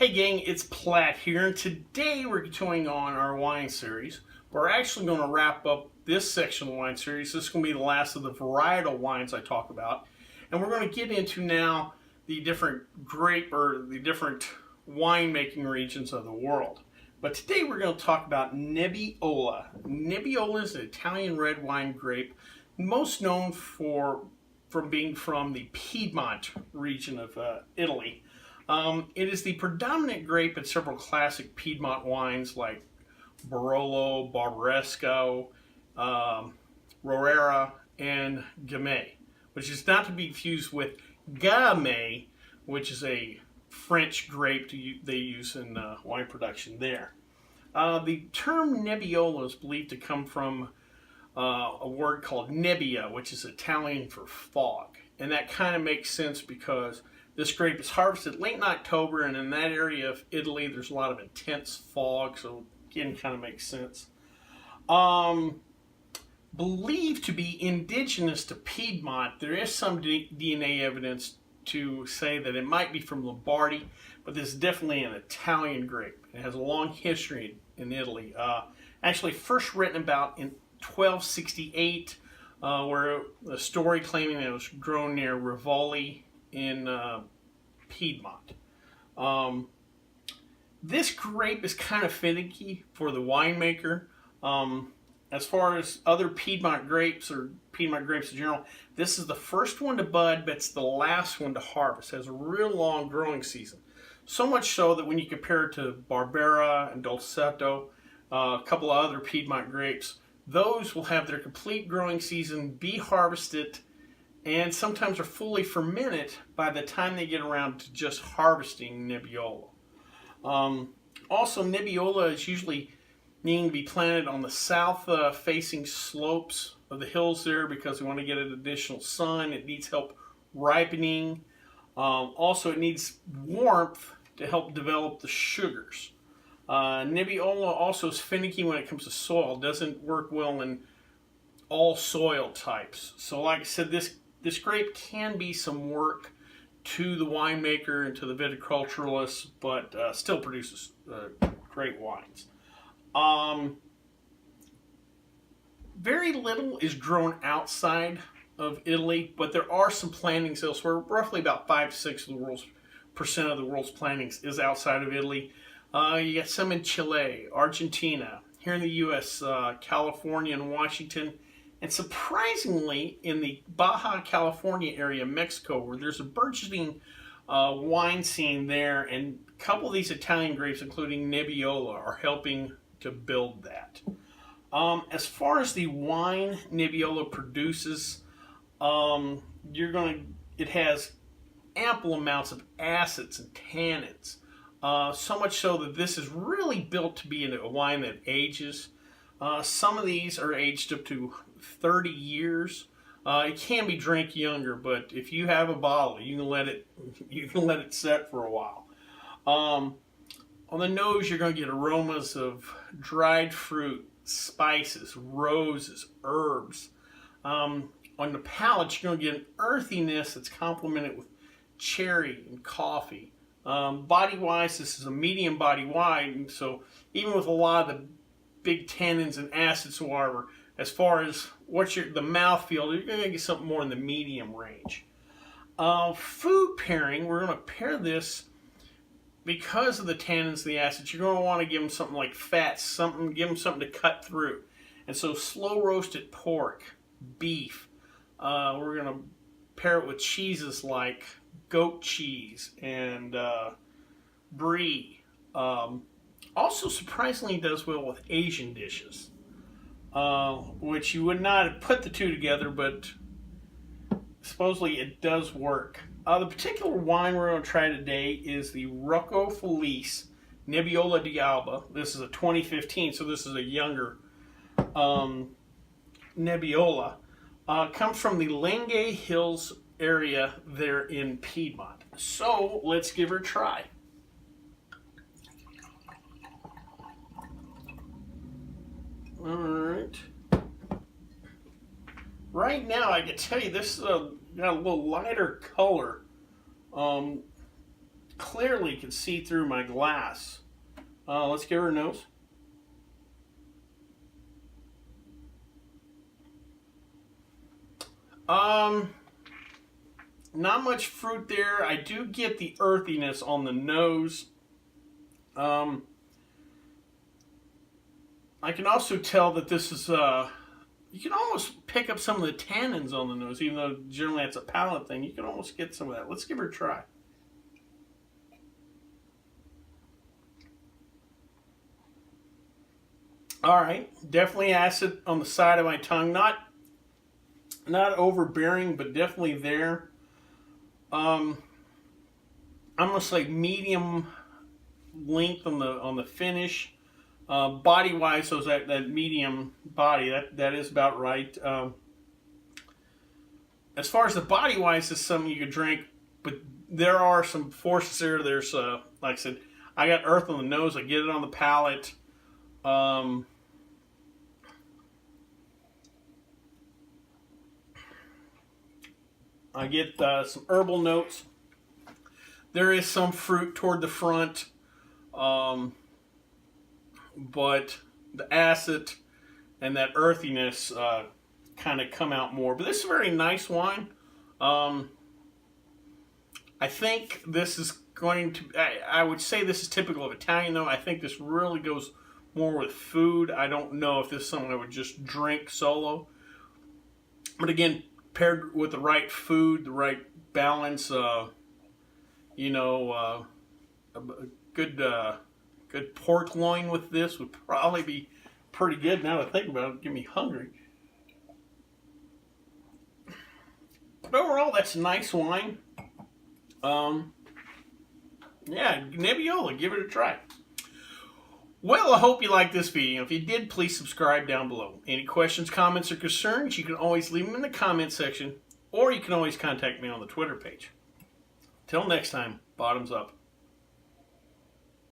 Hey gang, it's Platt here, and today we're continuing on our wine series. We're actually going to wrap up this section of the wine series. This is going to be the last of the varietal wines I talk about. And we're going to get into now the different grape or the different winemaking regions of the world. But today we're going to talk about Nebbiolo. Nebbiolo is an Italian red wine grape, most known from being from the Piedmont region of Italy. It is the predominant grape in several classic Piedmont wines like Barolo, Barbaresco, Rocca, and Gamay, which is not to be confused with Gamay, which is a French grape they use in wine production there. The term Nebbiolo is believed to come from a word called nebbia, which is Italian for fog. And that kind of makes sense because this grape is harvested late in October, and in that area of Italy, there's a lot of intense fog, so again, kind of makes sense. Believed to be indigenous to Piedmont, there is some DNA evidence to say that it might be from Lombardy, but this is definitely an Italian grape. It has a long history in Italy. Actually, first written about in 1268, where a story claiming that it was grown near Rivoli in Piedmont. This grape is kind of finicky for the winemaker. As far as other Piedmont grapes or Piedmont grapes in general, this is the first one to bud, but it's the last one to harvest. It has a real long growing season. So much so that when you compare it to Barbera and Dolcetto, a couple of other Piedmont grapes, those will have their complete growing season, be harvested, and sometimes are fully fermented by the time they get around to just harvesting Nebbiolo. Also, Nebbiolo is usually needing to be planted on the south-facing slopes of the hills there because we want to get an additional sun. It needs help ripening. Also, it needs warmth to help develop the sugars. Nebbiolo also is finicky when it comes to soil. It doesn't work well in all soil types. So like I said, this grape can be some work to the winemaker and to the viticulturalist, but still produces great wines. Very little is grown outside of Italy, but there are some plantings elsewhere. Roughly about 5 to 6 of the percent of the world's plantings is outside of Italy. You got some in Chile, Argentina, here in the U.S., California and Washington, and surprisingly in the Baja California area, Mexico, where there's a burgeoning wine scene there, and a couple of these Italian grapes, including Nebbiolo, are helping to build that. As far as the wine Nebbiolo produces, it has ample amounts of acids and tannins. So much so that this is really built to be a wine that ages. Some of these are aged up to 30 years. It can be drank younger, but if you have a bottle, you can let it set for a while. On the nose, you're going to get aromas of dried fruit, spices, roses, herbs. On the palate, you're going to get an earthiness that's complemented with cherry and coffee. Body-wise, this is a medium body wine, so even with a lot of the big tannins and acids, however, as far as the mouthfeel, you're going to get something more in the medium range. Food pairing, we're going to pair this because of the tannins and the acids. You're going to want to give them something like fats, give them something to cut through. And so slow roasted pork, beef. We're going to pair it with cheeses like goat cheese and brie. Also, surprisingly, does well with Asian dishes, which you would not have put the two together, but supposedly it does work. The particular wine we're going to try today is the Rocca Felice Nebbiolo di Alba. This is a 2015, so this is a younger Nebbiola. Comes from the Langhe Hills area there in Piedmont. So let's give her a try. All right. Right now, I can tell you this is got a little lighter color. clearly can see through my glass. Let's give her a nose. Not much fruit there. I do get the earthiness on the nose. I can also tell that this is, you can almost pick up some of the tannins on the nose, even though generally that's a palate thing. You can almost get some of that. Let's give her a try. All right, definitely acid on the side of my tongue. Not overbearing, but definitely there. I'm gonna say medium length on the finish. Body wise, so that medium body, that is about right. As far as the body wise, is something you could drink, but there are some forces there. There's like I said, I got earth on the nose. I get it on the palate. I get some herbal notes. There is some fruit toward the front, but the acid and that earthiness kind of come out more. But this is a very nice wine. I think this is going to, I would say this is typical of Italian, though. I think this really goes more with food. I don't know if this is something I would just drink solo. But again, paired with the right food, the right balance, a good pork loin with this would probably be pretty good. Now that I think about it, get me hungry. But overall, that's a nice wine. Yeah, Nebbiolo, give it a try. Well, I hope you liked this video. If you did, please subscribe down below. Any questions, comments, or concerns, you can always leave them in the comment section, or you can always contact me on the Twitter page. Till next time, bottoms up.